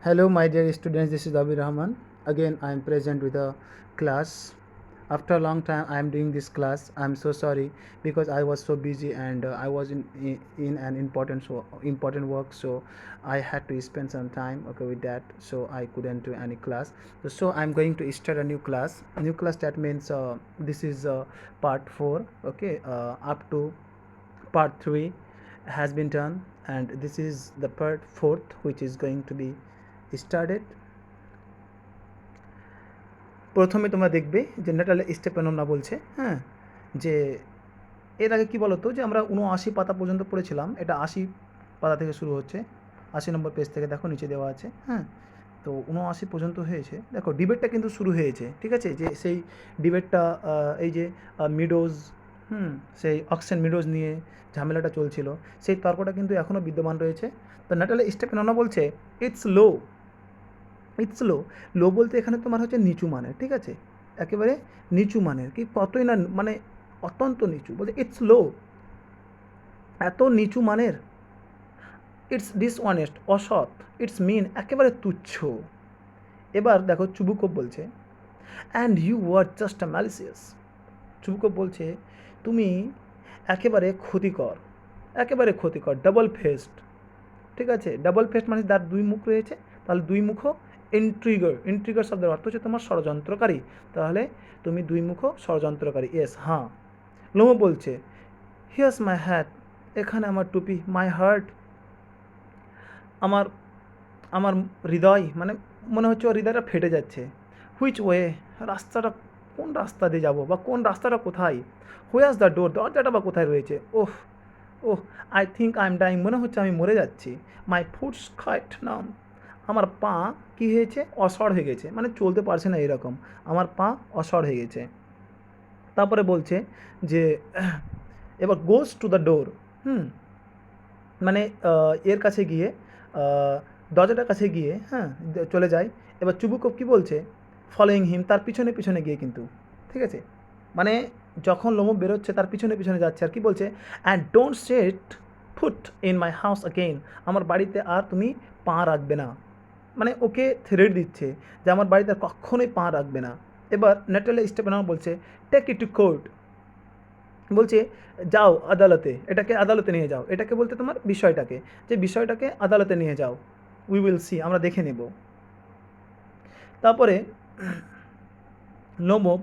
Hello, my dear students. This is Abhi Rahman. Again, I am present with a class. After a long time, I am doing this class. I am so sorry because I was so busy and I was in an important work. So I had to spend some time with that. So I couldn't do any class. So I am going to start a new class. New class, that means this is part 4. Okay, up to part 3 has been done, and this is the part 4th which is going to be started. প্রথমে তোমরা দেখবে যে নেটালে স্টেপেনমনা বলছে, হ্যাঁ, যে এর আগে কী বলতো, যে আমরা ৭৯ পাতা পর্যন্ত পড়েছিলাম। এটা ৮০ পাতা থেকে শুরু হচ্ছে, ৮০ নম্বর পেজ থেকে, দেখো নিচে দেওয়া আছে। হ্যাঁ, তো ৭৯ পর্যন্ত হয়েছে। দেখো ডিবেটটা কিন্তু শুরু হয়েছে, ঠিক আছে, যে সেই ডিবেটটা এই যে মিডোজ, সেই অক্সেন মিডোজ নিয়ে ঝামেলাটা চলছিল, সেই তর্কটা কিন্তু এখনও বিদ্যমান রয়েছে। তো নেটালে স্টেপেনমনা বলছে ইটস লো। ইটস লো। লো বলতে এখানে তোমার হচ্ছে নিচু মানের, ঠিক আছে, একেবারে নিচু মানের, কি কতই না, মানে অত্যন্ত নিচু, বলতে ইটস লো, এত নিচু মানের। ইটস ডিসঅনেস্ট, অসৎ। ইটস মিন, একেবারে তুচ্ছ। এবার দেখো চুবুকভ বলছে and you were just a malicious. Chubukov বলছে তুমি একেবারে ক্ষতিকর, একেবারে ক্ষতিকর, ডাবল ফেসড, ঠিক আছে। ডাবল ফেসড মানে তার দুই মুখ রয়েছে, তাহলে দুই মুখ। ইন্ট্রিগার, ইন্ট্রিগার শব্দের অর্থ হচ্ছে তোমার ষড়যন্ত্রকারী, তাহলে তুমি দুই মুখ ষড়যন্ত্রকারী। এস, হ্যাঁ। লোমো বলছে হিয়ার্স মাই হ্যাট, এখানে আমার টুপি। মাই হার্ট, আমার আমার হৃদয়, মানে মনে হচ্ছে ওর হৃদয়টা ফেটে যাচ্ছে। হুইচ ওয়ে, রাস্তাটা কোন রাস্তা দিয়ে যাবো, বা কোন রাস্তাটা কোথায়। হুয়ার্স দ্য ডোর, দরজাটা বা কোথায় রয়েছে। Oh oh, I think I am dying, মনে হচ্ছে আমি মরে যাচ্ছি। মাই ফুটস কাট নাম, আমার পা কী হয়েছে, অসড় হয়ে গেছে, মানে চলতে পারছে না এরকম, আমার পা অসড় হয়ে গেছে। তারপরে বলছে যে এবার গোস টু দ্য ডোর, মানে এর কাছে গিয়ে, দরজাটার কাছে গিয়ে, হ্যাঁ, চলে যায়। এবার চুবুকভ কী বলছে, ফলোয়িং হিম, তার পিছনে পিছনে গিয়ে কিন্তু, ঠিক আছে, মানে যখন লোমো বেরোচ্ছে তার পিছনে পিছনে যাচ্ছে। আর কি বলছে, and don't set foot in my house again, আমার বাড়িতে আর তুমি পা রাখবে না, মানে ওকে থ্রেট দিচ্ছে যে আমার বাড়িতে আর কখনোই পা রাখবে না। এবার নেটালে স্টেপেনম বলছে টেক ইট টু কোর্ট, বলছে যাও আদালতে, এটাকে আদালতে নিয়ে যাও। এটাকে বলতে তোমার বিষয়টাকে, যে বিষয়টাকে আদালতে নিয়ে যাও। উই উইল সি, আমরা দেখে নেব। তারপরে লোমো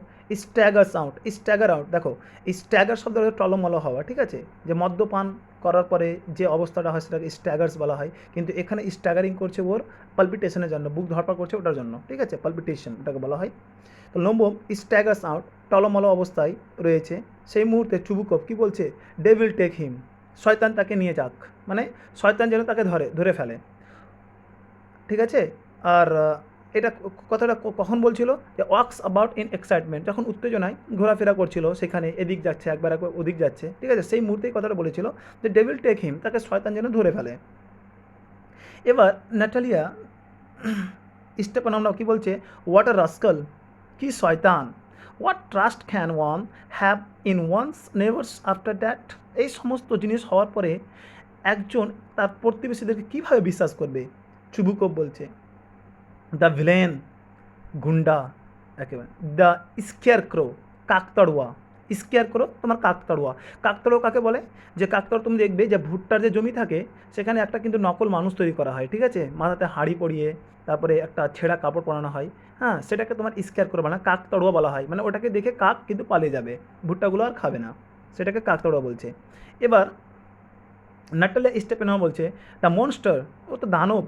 স্ট্যাগার্স আউট, স্ট্যাগার আউট, দেখো স্ট্যাগার শব্দ টলমল হওয়া, ঠিক আছে, যে মদ্যপান করার পরে যে অবস্থাটা হয় সেটাকে স্ট্যাগার্স বলা হয়, কিন্তু এখানে স্ট্যাগারিং করছে ওর পালপিটেশনের জন্য, বুক ধরপড় করছে ওটার জন্য, ঠিক আছে, পালপিটেশন এটাকে বলা হয়। তো লোমো স্ট্যাগার্স আউট, টলমল অবস্থায় রয়েছে। সেই মুহূর্তে চুবুকভ কী বলছে, ডেভিল টেক হিম, শয়তান তাকে নিয়ে যাক, মানে শয়তান যেন তাকে ধরে ফেলে, ঠিক আছে। আর এটা কথাটা কখন বলছিল, যে ওয়াক্স অ্যাবাউট ইন এক্সাইটমেন্ট, যখন উত্তেজনায় ঘোরাফেরা করছিল, সেখানে এদিক যাচ্ছে একবার ওদিক যাচ্ছে, ঠিক আছে, সেই মুহূর্তেই কথাটা বলেছিল যে ডেভিল টেক হিম, তাকে শয়তান যেন ধরে ফেলে। এবার ন্যাটালিয়া স্টেপানমরা কী বলছে, হোয়াট আ রাস্কাল, কি শয়তান। What trust can one have in once neighbours after that, এই সমস্ত জিনিস হওয়ার পরে একজন তার প্রতিবেশীদেরকে কীভাবে বিশ্বাস করবে। চুবুকভ বলছে দ্য ভিলেন, গুন্ডা, একেবারে দ্য স্কেয়ার ক্রো, কাকতাড়ুয়া। স্কেয়ার ক্রো তোমার কাকতাড়ুয়া। কাকতাড়ুয়া কাকে বলে, যে কাকতাড়ুয়া তুমি দেখবে যে ভুট্টার যে জমি থাকে সেখানে একটা কিন্তু নকল মানুষ তৈরি করা হয়, ঠিক আছে, মাথাতে হাঁড়ি পরিয়ে, তারপরে একটা ছেঁড়া কাপড় পরানো হয়, হ্যাঁ, সেটাকে তোমার স্কেয়ার ক্রো বলা, কাকতাড়ুয়া বলা হয়, মানে ওটাকে দেখে কাক কিন্তু পালিয়ে যাবে, ভুট্টাগুলো আর খাবে না, সেটাকে কাকতাড়ুয়া বলছে। এবার নাটালে স্টেপেনম বলছে দ্য মনস্টার, ও তো দানব।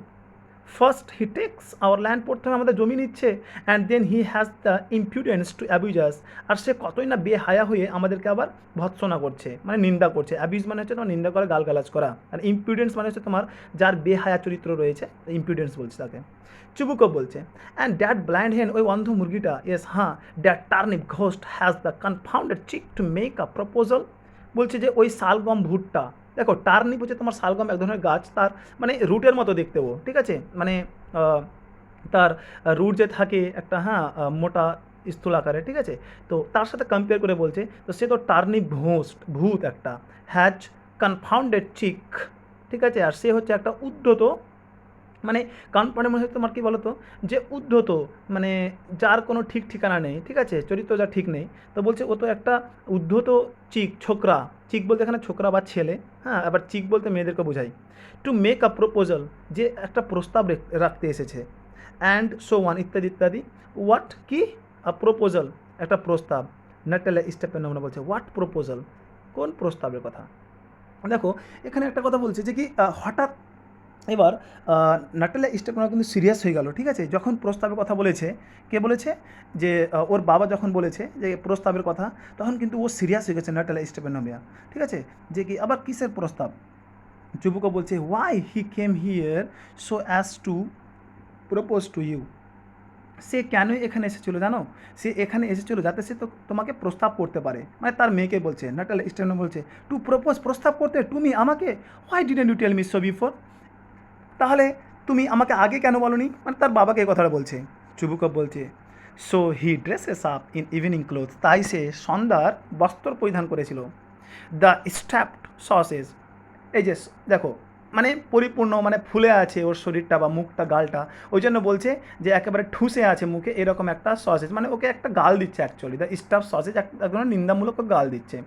First he takes our land, প্রথমে আমাদের জমি নিচ্ছে, and then he has the impudence to abuse us, আর সে কতই না বেহায়া হয়ে আমাদেরকে আবার ভৎসনা করছে, মানে নিন্দা করছে। অ্যাবিউজ মানে হচ্ছে তোমার নিন্দা করা, গালগালাজ করা, আর ইম্পিউডেন্স মানে হচ্ছে তোমার যার বেহায়া চরিত্র রয়েছে, ইম্পিউডেন্স বলছে তাকে। চুবুকভ বলছে অ্যান্ড দ্যাট ব্লাইন্ড হেন, ওই অন্ধ মুরগিটা, ইয়েস, হ্যাঁ, that turnip ghost has the confounded chick to make a proposal, বলছে যে ওই শালগম ভুট্টা, দেখো টার্নিপ হচ্ছে তোমার শালগম এক ধরনের গাছ, তার মানে রুটের মতো দেখতে ও, ঠিক আছে, মানে তার রুট যে থাকে একটা, হ্যাঁ, মোটা স্থূল আকারে, ঠিক আছে, তো তার সাথে কম্পেয়ার করে বলছে, তো সে তো টার্নিপ ঘোস্ট, ভূত একটা, হ্যাজ কনফাউন্ডেড চিক, ঠিক আছে, আর সে হচ্ছে একটা উদ্ধত মানে কানপাড়ে মনে হয় তোমার কী বলো তো, যে উদ্ধত, মানে যার কোনো ঠিক ঠিকানা নেই, ঠিক আছে, চরিত্র যার ঠিক নেই, তো বলছে ও তো একটা উদ্ধত চিক, ছোকরা। চিক বলতে এখানে ছোকরা বা ছেলে, হ্যাঁ, আবার চিক বলতে মেয়েদেরকে বোঝায়। টু মেক আ প্রপোজাল, যে একটা প্রস্তাব রাখতে এসেছে। অ্যান্ড সো ওয়ান, ইত্যাদি ইত্যাদি। হোয়াট, কি? আ প্রপোজাল, একটা প্রস্তাব। নাটালে স্টেপেনমনা বলছে হোয়াট প্রপোজাল, কোন প্রস্তাবের কথা। দেখো এখানে একটা কথা বলছে যে কি হঠাৎ এবার নাটালে স্টেপেনও কিন্তু সিরিয়াস হয়ে গেল, ঠিক আছে, যখন প্রস্তাবের কথা বলেছে। কে বলেছে? যে ওর বাবা যখন বলেছে যে প্রস্তাবের কথা, তখন কিন্তু ও সিরিয়াস হয়ে গেছে নাটালে স্টেপেনোমিয়া, ঠিক আছে, যে কি আবার কিসের প্রস্তাব। চুবুকো বলছে why he came here so as to propose to you, সে কেন এখানে এসেছিলো জানো? সে এখানে এসেছিলো যাতে সে তো তোমাকে প্রস্তাব করতে পারে, মানে তার মেয়েকে বলছে। নাটাল স্টেনো বলছে টু প্রপোজ, প্রস্তাব করতে, তুমি আমাকে। Why didn't you tell me so before, তাহলে তুমি আমাকে আগে কেন বলনি, মানে তার বাবাকে এই কথাটা বলছে। চুবুকপ বলছে so he dresses up in evening cloth, তাই সে সন্ধ্যার বস্ত্র পরিধান করেছিল। দ্য স্ট্র্যাপড সসেস, এই যে দেখো, মানে পরিপূর্ণ, মানে ফুলে আছে ওর শরীরটা বা মুখটা, গালটা, ওই জন্য বলছে যে একেবারে ঠুসে আছে মুখে, এরকম একটা সসেজ, মানে ওকে একটা গাল দিচ্ছে অ্যাকচুয়ালি, দ্য স্টাফ সসেজ, এক ধরনের নিন্দামূলক গাল দিচ্ছে।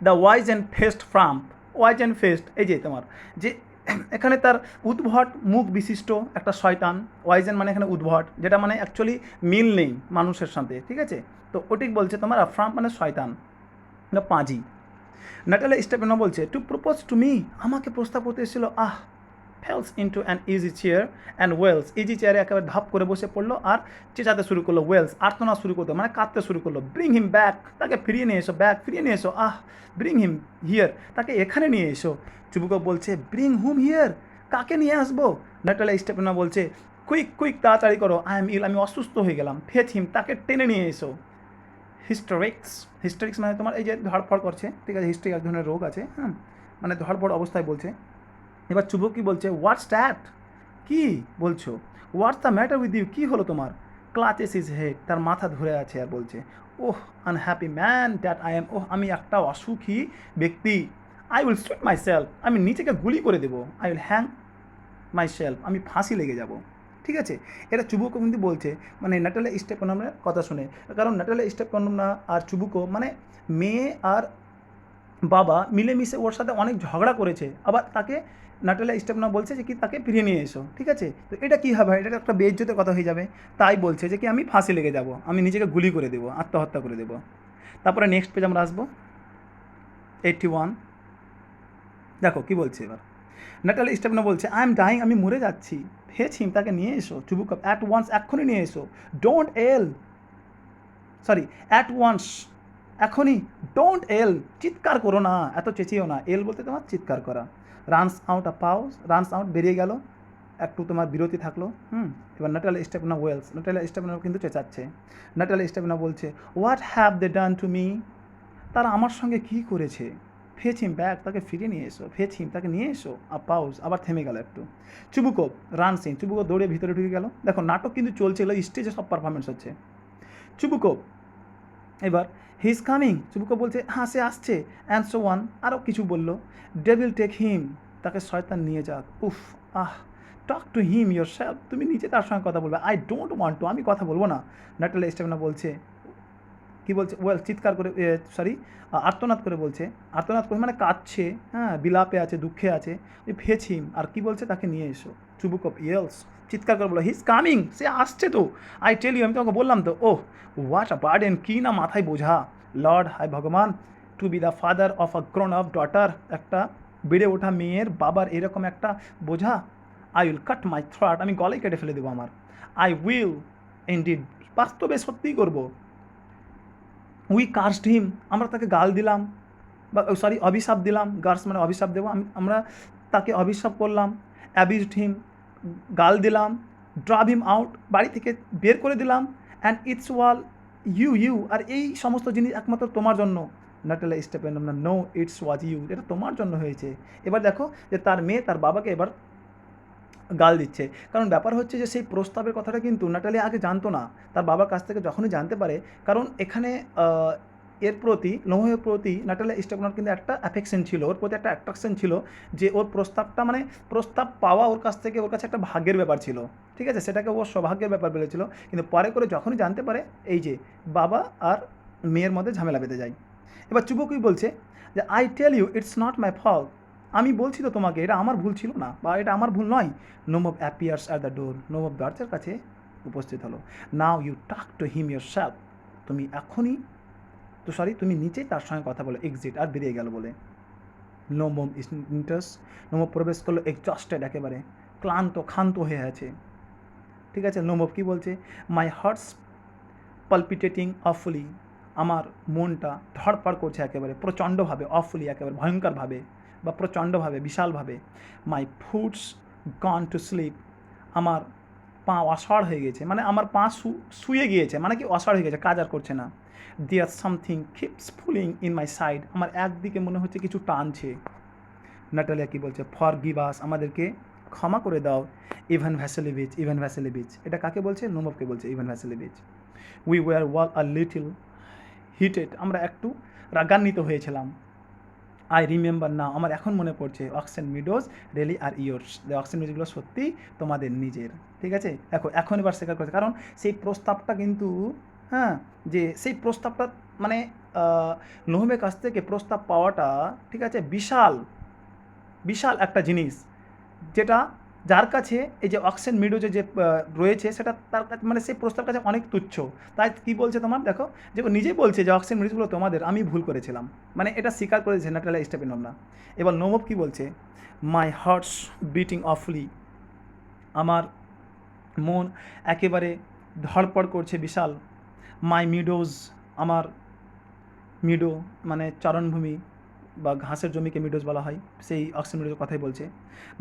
The wise and fest frump, wise and fest, এই যে তোমার যে এখানে তার উদ্ভট মুখ বিশিষ্ট একটা শয়তান, ওয়াইজেন মানে এখানে উদ্ভট, যেটা মানে অ্যাকচুয়ালি মিল নেই মানুষের সাথে, ঠিক আছে, তো ওটিক বলছে তোমার ফ্রাম্প মানে শয়তান না পাঁজি। নাটালে স্টেপেনো বলছে টু প্রপোজ টু মি, আমাকে প্রস্তাব করতে এসেছিল। Falls into an easy chair and wails, easy চেয়ারে একেবারে ধাপ করে বসে পড়লো আর চেঁচাতে শুরু করলো। ওয়েলস, আর্তনা শুরু করতো, মানে কাঁদতে শুরু করলো। ব্রিং হিম ব্যাক, তাকে ফিরিয়ে নিয়ে এসো, ব্যাক, ফিরিয়ে নিয়ে এসো। ব্রিং হিম হিয়ার, তাকে এখানে নিয়ে এসো। চুবুকো বলছে ব্রিং হুম হিয়ার, কাকে নিয়ে আসবো? নাটালে স্টেপেনো বলছে কুইক কুইক, তাড়াতাড়ি করো, আই এম ইল, আমি অসুস্থ হয়ে গেলাম। ফেথ হিম, তাকে টেনে নিয়ে এসো। হিস্টোরিক্স, হিস্টোরিক্স মানে তোমার এই যে ধড়ফড় করছে, ঠিক আছে, হিস্ট্রিক এক ধরনের রোগ আছে, হ্যাঁ, মানে ধড়ফড় অবস্থায় বলছে। এবার চুবুক কি বলছে হোয়াটস দ্যাট, কী বলছো? What's the matter with you, কী হলো তোমার? ক্লাচেস ইজ হেড, তার মাথা ধরে আছে আর বলছে oh unhappy man that I am, oh আমি একটা অসুখী ব্যক্তি। I will shoot myself, আমি নিজেকে গুলি করে দেবো। I will hang myself, আমি ফাঁসি লেগে যাব, ঠিক আছে। এটা চুবুকো কিন্তু বলছে, মানে নাটালে স্টেপেনমের কথা শুনে, কারণ নাটালে স্টেপেনমা আর চুবুকো মানে মেয়ে আর বাবা মিলেমিশে ওর সাথে অনেক ঝগড়া করেছে, আবার তাকে নাটালে স্টেপনা বলছে যে কি তাকে ফিরিয়ে নিয়ে এসো, ঠিক আছে, তো এটা কী হবে, এটা একটা বেইজ্জতের কথা হয়ে যাবে। তাই বলছে যে কি আমি ফাঁসি লেগে যাব, আমি নিজেকে গুলি করে দেবো, আত্মহত্যা করে দেবো। তারপরে নেক্সট পেজ আমরা আসবো 81। দেখো কি বলছে এবার। নাটালি স্টেপনা বলছে আই এম ডাইং, আমি মরে যাচ্ছি। ফেচ হিম, তাকে নিয়ে এসো। চুবুক অ্যাট ওয়ান্স, এক্ষুনি নিয়ে এসো। Don't yell, sorry at once, এখনই। ডোন্ট এল, চিৎকার করো না, এত চেঁচিও না। এল বলতে তোমার চিৎকার করা। Runs out a pause, runs out বেরিয়ে গেল, একটু তোমার বিরতি থাকলো। এবার Natalya Stepanovna wails, Natalya Stepanovna কিন্তু চেঁচাচ্ছে। নাটাল স্টেপনা বলছে what have they done to me, তারা আমার সঙ্গে কী করেছে? ফেচ হিম ব্যাক, তাকে ফিরিয়ে নিয়ে এসো। ফেচ হিম, তাকে নিয়ে এসো। আ পাউস, আবার থেমে গেল একটু। চুবুকো রানসিং, চুবুকো দৌড়ে ভিতরে ঢুকে গেল। দেখো নাটক কিন্তু চলছে, এগুলো স্টেজে সব পারফরমেন্স হচ্ছে। চুবুকো এবার হি ইজ কামিং, চুবুকো বলছে হ্যাঁ সে আসছে। অ্যান্ড সো ওয়ান, আরও কিছু বললো। ডেভিল টেক হিম, তাকে শয়তান নিয়ে যাক। উফ, talk to him your self, তুমি নিজে তার সঙ্গে কথা বলবে। আই ডোন্ট ওয়ান্ট টু, আমি কথা বলবো না। নাটাল স্টেপনা বলছে, কী বলছে, ওয়েল চিৎকার করে, সরি আর্তনাদ করে বলছে, আর্তনাদ করে মানে কাঁদছে, হ্যাঁ, বিলাপে আছে, দুঃখে আছে। ওই ফেচ হিম, আর কি বলছে, তাকে নিয়ে এসো। চুবুক অফ ইয়েলস, চিৎকার করে বলো হি ইজ কামিং, সে আসছে তো। আই টেল ইউ, আমি তোমাকে বললাম তো। ওহ হোয়াট আ বার্ডেন, কী না মাথায় বোঝা। লর্ড, হায় ভগবান, to be the father of a grown up daughter, একটা বেড়ে ওঠা মেয়ের বাবার এরকম একটা বোঝা। I will cut my throat, আমি গলায় কেটে ফেলে দেবো আমার। আই উইল ইনডিড, বাস্তবে সত্যিই করবো। উই কার্সড হিম, আমরা তাকে গাল দিলাম, বা সরি অভিশাপ দিলাম। গার্স মানে অভিশাপ দেবো, আমরা তাকে অভিশাপ করলাম। অ্যাবিউজড হিম, গাল দিলাম। ড্রাভ হিম আউট, বাড়ি থেকে বের করে দিলাম। অ্যান্ড ইটস ওয়াল ইউ, আর এই সমস্ত জিনিস একমাত্র তোমার জন্য। Natalya Stepanovna, no it's was you, এটা তোমার জন্য হয়েছে। এবার দেখো যে তার মেয়ে তার বাবাকে এবার গাল দিচ্ছে, কারণ ব্যাপার হচ্ছে যে সেই প্রস্তাবের কথাটা কিন্তু নাটালি আগে জানতো না, তার বাবার কাছ থেকে যখনই জানতে পারে। কারণ এখানে এর প্রতি লৌহের প্রতি নাটালিয়া স্টেপেনর কিন্তু একটা অ্যাফেকশন ছিল, ওর প্রতি একটা অ্যাট্রাকশন ছিল, যে ওর প্রস্তাবটা মানে প্রস্তাব পাওয়া ওর কাছ থেকে ওর কাছে একটা ভাগ্যের ব্যাপার ছিল, ঠিক আছে, সেটাকে ও সৌভাগ্যের ব্যাপার বলেছিল। কিন্তু পরে করে যখনই জানতে পারে এই যে বাবা আর মেয়ের মধ্যে ঝামেলা বেঁধে যায়। এবার চুবুকুই বলছে যে I tell you it's not my fault, আমি বলছি তো তোমাকে এটা আমার ভুল ছিল না বা এটা আমার ভুল নয়। নোমব অ্যাপিয়ার্স অ্যাট দ্য ডোর, নোমব দরজার কাছে উপস্থিত হলো। নাও ইউ টাক টু হিম ইয়োর সেলফ, তুমি এখনই তো সরি তুমি নিচেই তার সঙ্গে কথা বলে এক্সিট, আর বেরিয়ে গেল বলে। নোমব ইন্টার্স, নোমব প্রবেশ করলো এক্সস্টেড, একেবারে ক্লান্ত ক্ষান্ত হয়ে আছে, ঠিক আছে। নোমব কী বলছে, মাই হার্টস পালপিটেটিং অফুলি, আমার মনটা ধড়ফড় করছে একেবারে প্রচণ্ডভাবে, অফুলি একেবারে ভয়ঙ্করভাবে বা প্রচণ্ডভাবে বিশালভাবে। মাই ফুটস গন টু স্লিপ, আমার পা অসাড় হয়ে গেছে, মানে আমার পা শুয়ে গিয়েছে, মানে কি অসাড় হয়ে গেছে, কাজ আর করছে না। There something keeps pulling in my side, আমার একদিকে মনে হচ্ছে কিছু টানছে। নাটালিয়া কী বলছে, ফর গিভ আস, আমাদেরকে ক্ষমা করে দাও। ইভান ভ্যাসেলিভিচ, ইভান ভ্যাসেলিভিচ, এটা কাকে বলছে, নোমবকে বলছে Ivan Vassilevitch. We were all a little heated, আমরা একটু রাগান্বিত হয়েছিলাম। আই রিমেম্বার না, আমার এখন মনে পড়ছে, অক্সেন মিডোজ রিয়েলি আর ইয়োর্স, অক্সেন মিডোজগুলো সত্যি তোমাদের নিজের, ঠিক আছে। এখন এবার স্বীকার করছে, কারণ সেই প্রস্তাবটা কিন্তু হ্যাঁ, যে সেই প্রস্তাবটা মানে নোহমের কাছ থেকে প্রস্তাব পাওয়াটা, ঠিক আছে, বিশাল বিশাল একটা জিনিস, যেটা যার কাছে এই যে অক্সেন মিডোজে যে রয়েছে সেটা তার কাছে মানে সেই প্রস্তাবের কাছে অনেক তুচ্ছ। তাই কী বলছে তোমার দেখো, যে ও নিজেই বলছে যে অক্সেন মিডোজগুলো তোমাদের, আমি ভুল করেছিলাম, মানে এটা স্বীকার করেছে নাটালিয়া স্টেপেনর না। এবার নোমব কী বলছে, মাই হার্টস বিটিং অফলি, আমার মন একেবারে ধড়পড় করছে বিশাল। মাই মিডোজ, আমার মিডো মানে চারণভূমি বা ঘাসের জমিকে মিডোজ বলা হয়, সেই অক্সিজেন মিডোজের কথাই বলছে।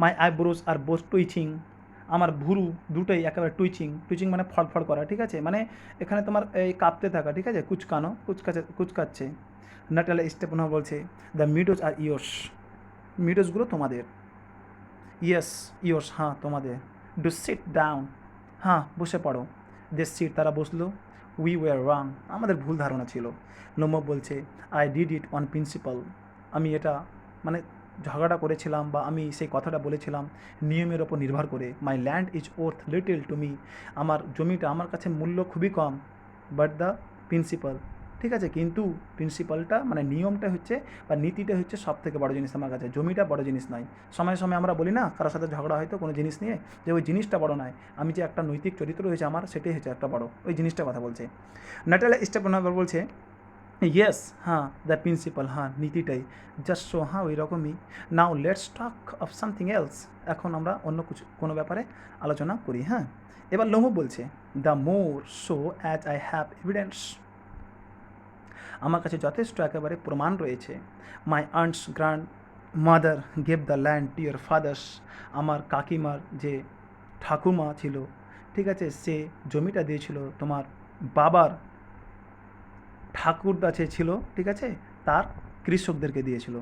মাই আইব্রোজ আর বোথ টুইচিং, আমার ভুরু দুটোই একেবারে টুইচিং, টুইচিং মানে ফড়ফড় করা, ঠিক আছে, মানে এখানে তোমার এই কাঁপতে থাকা, ঠিক আছে, কুচকাচ্ছে। নাটালিয়া স্টেপেনর বলছে, দ্য মিডোজ আর ইয়োর্স, মিডোজগুলো তোমাদের। ইয়েস ইয়োর্স, হ্যাঁ তোমাদের। ডু সিট ডাউন, হ্যাঁ বসে পড়ো। দে সিট, তারা বসলো। উই ওয়ার রং, আমাদের ভুল ধারণা ছিল। নোমব বলছে, I did it on principal, আমি এটা মানে ঝগড়া করেছিলাম বা আমি সেই কথাটা বলেছিলাম নিয়মের ওপর নির্ভর করে। মাই land is worth little to me, আমার জমিটা আমার কাছে মূল্য খুবই কম। বাট দ্য প্রিন্সিপাল, ঠিক আছে, কিন্তু প্রিন্সিপালটা মানে নিয়মটা হচ্ছে বা নীতিটা হচ্ছে সব থেকে বড়ো জিনিস আমার কাছে, জমিটা বড়ো জিনিস নয়। সময়ে সময়ে আমরা বলি না, কারোর সাথে ঝগড়া হয়তো কোনো জিনিস নিয়ে, যে ওই জিনিসটা বড়ো নয়, আমি যে একটা নৈতিক চরিত্র হয়েছে আমার, সেটাই হচ্ছে একটা বড়ো, ওই জিনিসটার কথা বলছে। নাটালিয়া স্টেপেনর বলছে, ইয়েস, হ্যাঁ দ্য প্রিন্সিপাল, হ্যাঁ নীতিটাই, জাস্ট সো, হ্যাঁ ওই রকমই। Now let's talk of something else, এখন আমরা অন্য কোনো ব্যাপারে আলোচনা করি। হ্যাঁ, এবার নোমব বলছে, the more so as I have evidence, আমার কাছে যথেষ্ট একেবারে প্রমাণ রয়েছে। My aunt's grandmother gave the land to your father's, আমার কাকিমার যে ঠাকুমা ছিল, ঠিক আছে, সে জমিটা দিয়েছিল তোমার বাবার ঠাকুরদা যে ছিল, ঠিক আছে, তার কৃষকদেরকে দিয়েছিল।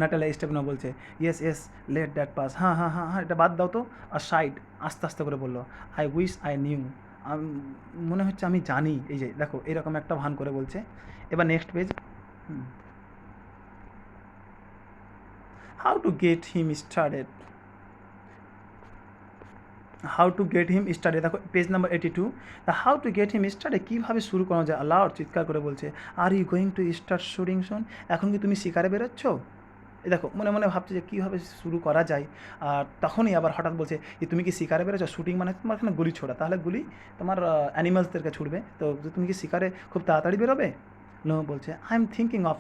নাটালিয়া স্টেপেনর বলছে, yes yes let that pass, হ্যাঁ হ্যাঁ হ্যাঁ হ্যাঁ এটা বাদ দাও তো। আর সাইড আস্তে আস্তে করে বললো, আই উইশ আই নিউ, মনে হচ্ছে আমি জানি, এই যে দেখো এরকম একটা ভান করে বলছে। এবার next page, how to get him started, how to get him started, দেখো page number 82, how to get him started, কীভাবে শুরু করা যায়। আলাউড, চিৎকার করে বলছে, are you going to start shooting শুন, এখন কি তুমি শিকারে বেরোচ্ছ। দেখো মনে মনে ভাবছে যে কীভাবে শুরু করা যায়, আর তখনই আবার হঠাৎ বলছে যে তুমি কি শিকারে বেরোচ্ছ, শুটিং মানে তোমার এখানে গুলি ছোড়া, তাহলে গুলি তোমার অ্যানিমালসদেরকে ছুটবে, তো তুমি কি শিকারে খুব তাড়াতাড়ি বেরোবে। নো বলছে, I am thinking of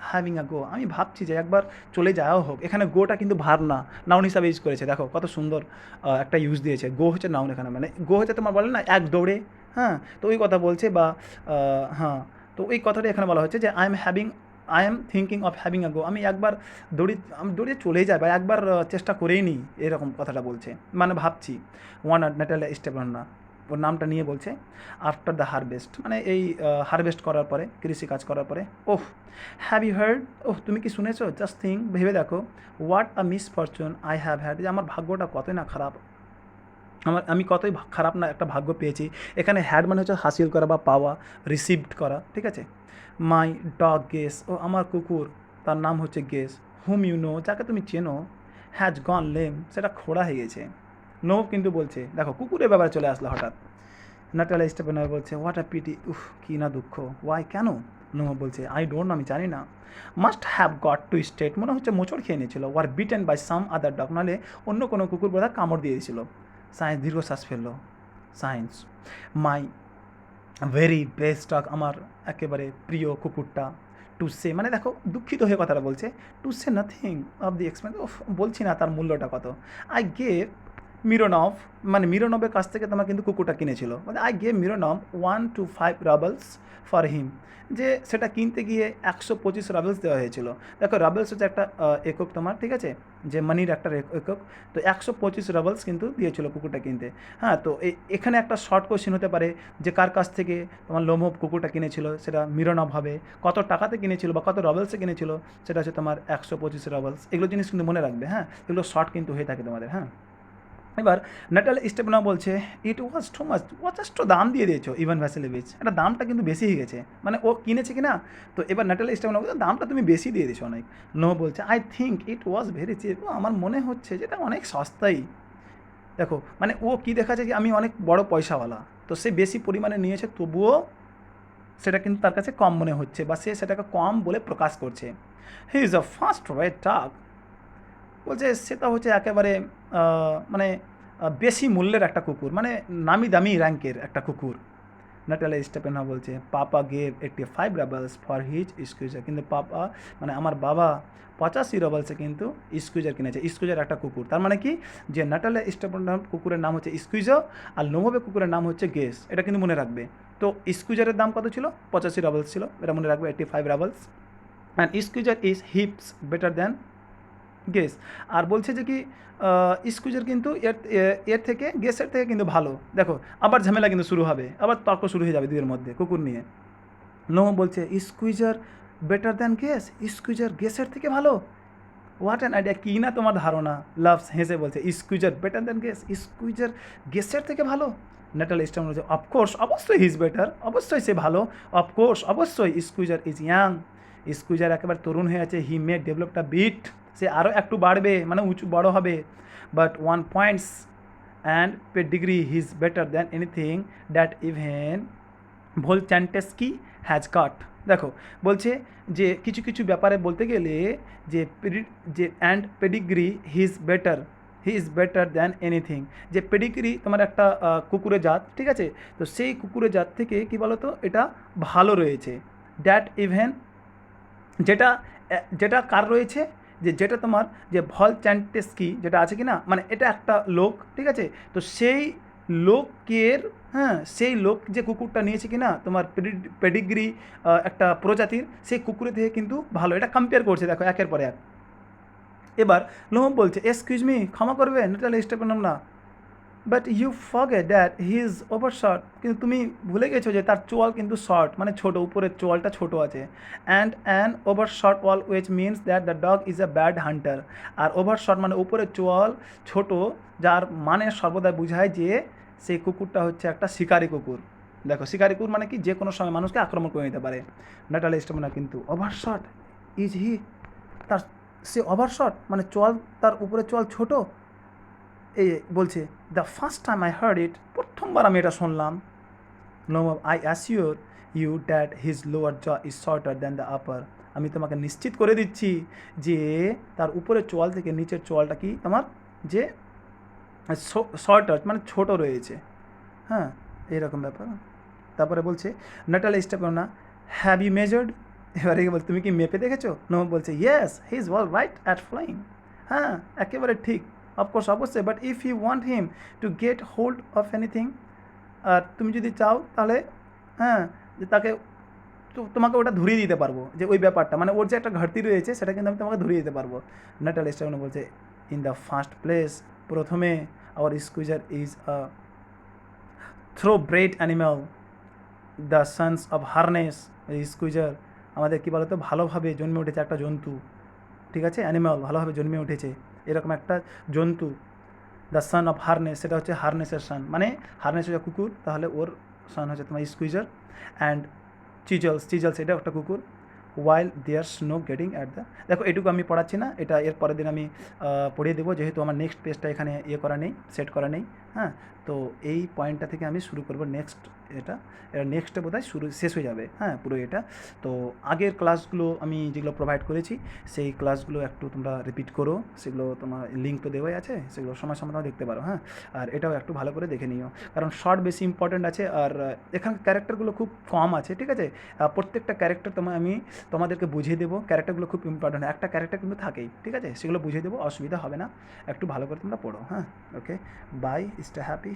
having a go, আমি ভাবছি যে একবার চলে যাওয়াও হোক। এখানে গোটা কিন্তু ভার না, নাউন হিসাবে ইউজ করেছে, দেখো কত সুন্দর একটা ইউজ দিয়েছে। গো হচ্ছে নাউন এখানে, মানে গো হচ্ছে তোমার বলে না এক দৌড়ে, হ্যাঁ, তো ওই কথা বলছে বা হ্যাঁ, তো ওই কথাটাই এখানে বলা হচ্ছে যে I am thinking of having a go, আমি দৌড়িয়ে চলে যাই বা একবার চেষ্টা করেই নিই, এরকম কথাটা বলছে, মানে ভাবছি। নাটালিয়া স্টেপেনর না, ওর নামটা নিয়ে বলছে, আফটার দ্য হারভেস্ট, মানে এই হারভেস্ট করার পরে, কৃষিকাজ করার পরে। ওহ হ্যাভ ইউ হার্ড, ওহ তুমি কি শুনেছো, জাস্ট থিঙ্ক, ভেবে দেখো, what a misfortune I have had, যে আমার ভাগ্যটা কতই না খারাপ। আমি কতই খারাপ না একটা ভাগ্য পেয়েছি। এখানে হ্যাড মানে হচ্ছে হাসিল করা বা পাওয়া, রিসিভড করা, ঠিক আছে? মাই ডগ গেস, ও আমার কুকুর, তার নাম হচ্ছে গেস, হুম ইউ নো, যাকে তুমি চেনো, হ্যাজ গন লেম, সেটা খোড়া হয়ে গেছে। নো কিন্তু বলছে, দেখো কুকুরের ব্যাপারে চলে আসলো হঠাৎ। নাটালা স্টেপেনার বলছে হোয়াট আ পিটি, উফ কী না দুঃখ, ওয়াই কেন? নোমো বলছে আই ডোন্ট নো, আমি জানি না। Must have got to state, মনে হচ্ছে মোচড় খেয়ে নিয়েছিল, were beaten by some other dog, নাহলে অন্য কোনো কুকুর বোধহয় কামড় দিয়ে দিয়েছিল। সায়েন্স দীর্ঘশ্বাস ফেললো। সায়েন্স মাই ভেরি বেস্ট ডগ, আমার একেবারে প্রিয় কুকুরটা, টু সে, মানে দেখো দুঃখিত হয়ে কথাটা বলছে, to say nothing of the expense, বলছি না তার মূল্যটা কত। আই গেভ মিরোনভ, মানে মিরোনভের কাছ থেকে তোমার কিন্তু কুকুরটা কিনেছিল, মানে I gave Mironov 1 to 5 roubles for him, যে সেটা কিনতে গিয়ে 125 রাবলস দেওয়া হয়েছিল। দেখো রাবলস হচ্ছে একটা একক তোমার, ঠিক আছে, যে মানির একটা একক, তো 125 রাবলস কিন্তু দিয়েছিল কুকুরটা কিনতে। হ্যাঁ, তো এখানে একটা শর্ট কোশ্চেন হতে পারে যে কার কাছ থেকে তোমার লোমোভ কুকুরটা কিনেছিল, সেটা মিরোনভ হবে, কত টাকাতে কিনেছিল বা কত রাবলসে কিনেছিল, সেটা হচ্ছে তোমার 125 রাবলস। এগুলো জিনিস কিন্তু মনে রাখবে, হ্যাঁ, এগুলো শর্ট কিন্তু হয়ে থাকে তোমাদের। হ্যাঁ, এবার নাটাল স্টেপনা বলছে ইট ওয়াজ টু মাচ, যথেষ্ট দাম দিয়ে দিয়েছো ইভান ভ্যাসিলেভিচ, এটা দামটা কিন্তু বেশি হয়ে গেছে, মানে ও কিনেছে কি না, তো এবার নাটাল স্টেপনা বলছে দামটা তুমি বেশি দিয়ে দিয়েছো অনেক। নো বলছে I think it was very chip, আমার মনে হচ্ছে যেটা অনেক সস্তাই। দেখো মানে ও কী দেখাচ্ছে যে আমি অনেক বড় পয়সাওয়ালা, তো সে বেশি পরিমাণে নিয়েছে তবুও সেটা কিন্তু তার কাছে কম মনে হচ্ছে, বা সে সেটাকে কম বলে প্রকাশ করছে। He is a first rate tug, বলছে সেটা হচ্ছে একেবারে মানে বেশি মূল্যের একটা কুকুর, মানে নামি দামি র্যাঙ্কের একটা কুকুর। নাটালা স্টেপেনা বলছে পাপা গেভ 85 রাবলস ফর হিজ স্কুইজার, কিন্তু পাপা মানে আমার বাবা 85 রাবলসে কিন্তু স্কুইজার কিনেছে। স্কুইজার একটা কুকুর, তার মানে কি যে নাটালা স্টেপেনা কুকুরের নাম হচ্ছে স্কুইজার আর লোমোবে কুকুরের নাম হচ্ছে গেস, এটা কিন্তু মনে রাখবে। তো স্কুইজারের দাম কত ছিল? 85 রাবলস ছিল, এটা মনে রাখবে, 85 roubles. And Squeezer is heaps better than Guess. আর বলছে যে কি স্কুইজার কিন্তু এর থেকে গেসের থেকে কিন্তু ভালো। দেখো আবার ঝামেলা কিন্তু শুরু হবে, আবার তর্ক শুরু হয়ে যাবে দুইয়ের মধ্যে কুকুর নিয়ে। নো বলছে Squeezer better than Guess, Squeezer গেসের থেকে ভালো, হোয়াট অ্যান আইডিয়া, কী না তোমার ধারণা। লাভস হেসে বলছে Squeezer better than Guess, Squeezer গেসের থেকে ভালো। নেটাল স্টাম বলছে অফকোর্স, অবশ্যই হি ইজ বেটার, অবশ্যই সে ভালো, অফকোর্স অবশ্যই, স্কুইজার ইজ ইয়াং, স্কুইজার একেবারে তরুণ হয়ে আছে, হি মে ডেভেলপটা বিট, সে আরও একটু বাড়বে, মানে উঁচু বড় হবে, but 1 points and pedigree he is better than anything that even Volchanetsky has got. দেখো বলছে যে কিছু কিছু ব্যাপারে বলতে গেলে যে যে and pedigree he is better than anything, যে পেডিগ্রি তোমার একটা কুকুরের জাত, ঠিক আছে, তো সেই কুকুরের জাত থেকে কী বলো তো এটা ভালো রয়েছে, দ্যাট ইভেন, যেটা যেটা কার রয়েছে, যে যেটা তোমার যে ভলচ্যান্টেস্কি যেটা আছে কি না, মানে এটা একটা লোক, ঠিক আছে, তো সেই লোকের, হ্যাঁ সেই লোক যে কুকুরটা নিয়েছে কি না তোমার পেডিগ্রি একটা প্রজাতির, সেই কুকুরের থেকে কিন্তু ভালো, এটা কম্পেয়ার করছে, দেখো একের পর এক। এবার লোম বলছে এক্সকিউজ মি, ক্ষমা করবে, নেটাল স্টেপের নাম না, but you forget that he is overshot, কিন্তু তুমি ভুলে গেছো যে তার চোয়াল কিন্তু শর্ট, মানে ছোটো, উপরের চোয়ালটা ছোটো আছে। And an overshot one which means that the dog is a bad hunter, আর ওভার শর্ট মানে উপরের চোয়াল ছোটো, যার মানে সর্বদাই বোঝায় যে সেই কুকুরটা হচ্ছে একটা শিকারি কুকুর। দেখো শিকারি কুকুর মানে কি, যে কোনো সময় মানুষকে আক্রমণ করে নিতে পারে। নেটাল স্টেপনা কিন্তু ওভার শর্ট ইজ হি, তার সে ওভার শর্ট মানে চোয়াল, তার উপরে চোয়াল ছোটো, এই বলছে the first time I heard it, প্রথমবার আমি এটা শুনলাম। No I assure you that his lower jaw is shorter than the upper, আমি তোমাকে নিশ্চিত করে দিচ্ছি যে তার উপরের চোয়াল থেকে নিচের চোয়ালটা কি তোমার যে শর্টার মানে ছোট রয়েছে। হ্যাঁ, এইরকম ব্যাপার। তারপরে বলছে Natalya Stepanovna have you measured, এবারে বলছে তুমি কি মেপে দেখেছো? নো বলছে yes he is well right at flying, হ্যাঁ একেবারে ঠিক, অফকোর্স অবশ্যই, but if you want him to get hold of anything, আর তুমি যদি চাও তাহলে, হ্যাঁ যে তাকে তোমাকে ওটা ধরিয়ে দিতে পারবো, যে ওই ব্যাপারটা মানে ওর যে একটা ঘাটতি রয়েছে সেটা কিন্তু আমি তোমাকে ধরিয়ে দিতে পারবো। নাটাল স্টেপনা বলছে ইন দ্য ফার্স্ট প্লেস, প্রথমে our squeezer is a thoroughbred animal, the sons of harness, squeezer আমাদের কী বলতো ভালোভাবে জন্মে উঠেছে একটা জন্তু, ঠিক আছে, অ্যানিম্যাল ভালোভাবে জন্মে উঠেছে এরকম একটা জন্তু, দ্য সান অফ হারনেস, সেটা হচ্ছে হারনেসের সান, মানে হারনেস হচ্ছে কুকুর, তাহলে ওর সান হচ্ছে তোমার স্কুইজার। অ্যান্ড চিজলস, চিজলস এটা একটা কুকুর। ওয়াইল দেয়ার স্নো গেটিং অ্যাট দ্য, দেখো এটুকু আমি পড়াচ্ছি না, এটা এর পরের দিন আমি পড়িয়ে দেবো, যেহেতু আমার নেক্সট পেজটা এখানে ইয়ে করা নেই, সেট করা নেই। হ্যাঁ, তো এই পয়েন্টটা থেকে আমি শুরু করবো নেক্সট, এটা এটা নেক্সটে বোধহয় শুরু শেষ হয়ে যাবে, হ্যাঁ পুরো এটা। তো আগের ক্লাসগুলো আমি যেগুলো প্রোভাইড করেছি সেই ক্লাসগুলো একটু তোমরা রিপিট করো, সেগুলো তোমার লিঙ্ক তো দেওয়াই আছে, সেগুলো সময় সময় তোমরা দেখতে পারো। হ্যাঁ, আর এটাও একটু ভালো করে দেখে নিও, কারণ শর্ট বেশি ইম্পর্ট্যান্ট আছে, আর এখানে ক্যারেক্টারগুলো খুব কম আছে, ঠিক আছে। প্রত্যেকটা ক্যারেক্টার আমি তোমাদেরকে বুঝিয়ে দেবো, ক্যারেক্টারগুলো খুব ইম্পর্ট্যান্ট, একটা ক্যারেক্টার কিন্তু থাকেই, ঠিক আছে, সেগুলো বুঝিয়ে দেবো, অসুবিধা হবে না, একটু ভালো করে তোমরা পড়ো। হ্যাঁ, ওকে, বাই, স্টে হ্যাপি।